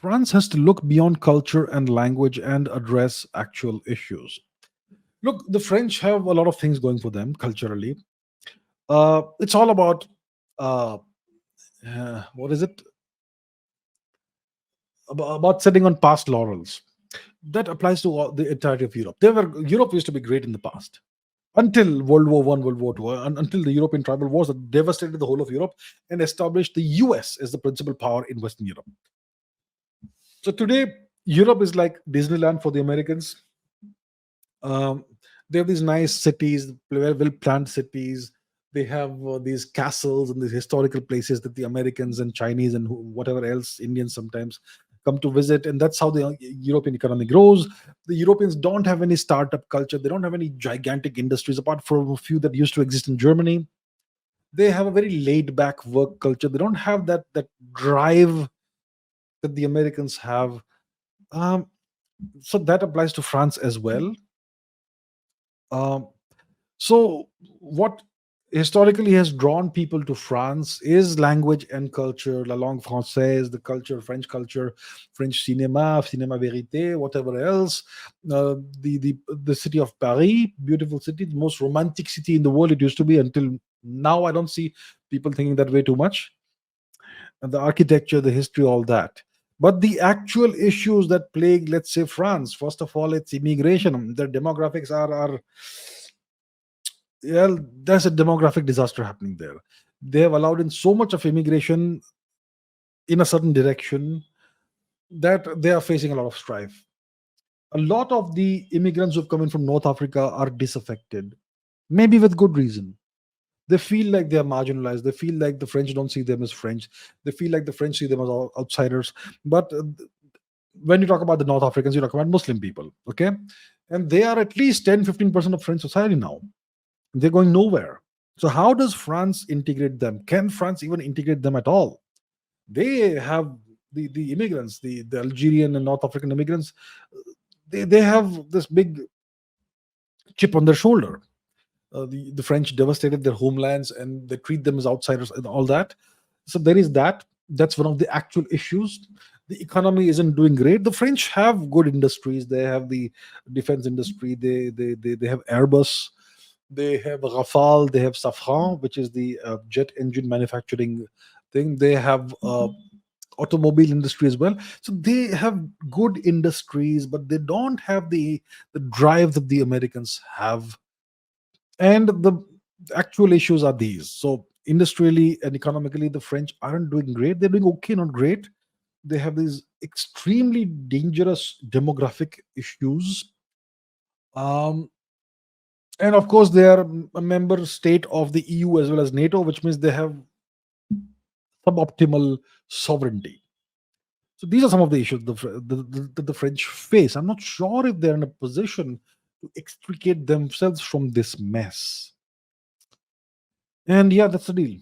France has to look beyond culture and language and address actual issues. Look, the French have a lot of things going for them culturally. It's all about uh, what is it about sitting on past laurels. That applies to the entirety of Europe. Europe used to be great in the past until World War One, World War Two, and until the European tribal wars that devastated the whole of Europe and established the US as the principal power in Western Europe. So today, Europe is like Disneyland for the Americans. Um, they have these nice cities, well planned cities. They have these castles and these historical places that the Americans and Chinese and whatever else, Indians sometimes come to visit. And that's how the European economy grows. The Europeans don't have any startup culture. They don't have any gigantic industries apart from a few that used to exist in Germany. They have a very laid back work culture. They don't have that drive that the Americans have. Um, so that applies to France as well. Um, so what historically has drawn people to France is language and culture, la langue française, the culture, French culture, French cinema, cinema vérité, whatever else. The city of Paris, beautiful city, the most romantic city in the world. It used to be until now. I don't see people thinking that way too much. And the architecture, the history, all that. But the actual issues that plague, let's say, France, first of all, it's immigration. The demographics are well, there's a demographic disaster happening there. They have allowed in so much of immigration in a certain direction that they are facing a lot of strife. A lot of the immigrants who've come in from North Africa are disaffected, maybe with good reason. They feel like they are marginalized. They feel like the French don't see them as French. They feel like the French see them as outsiders. But when you talk about the North Africans, you talk about Muslim people, okay? And they are at least 10-15% of French society now. They're going nowhere. So how does France integrate them? Can France even integrate them at all? They have the immigrants, the Algerian and North African immigrants. They have this big chip on their shoulder. The French devastated their homelands and they treat them as outsiders and all that. So there is that. That's one of the actual issues. The economy isn't doing great. The French have good industries. They have the defense industry. They have Airbus. They have Rafale. They have Safran, which is the jet engine manufacturing thing. They have automobile industry as well. So they have good industries, but they don't have the drive that the Americans have. And the actual issues are these. So industrially and economically, the French aren't doing great. They're doing okay, not great. They have these extremely dangerous demographic issues. Um, and of course, they are a member state of the EU as well as NATO, which means they have suboptimal sovereignty. So these are some of the issues the French face. I'm not sure if they're in a position to extricate themselves from this mess. And yeah, that's the deal.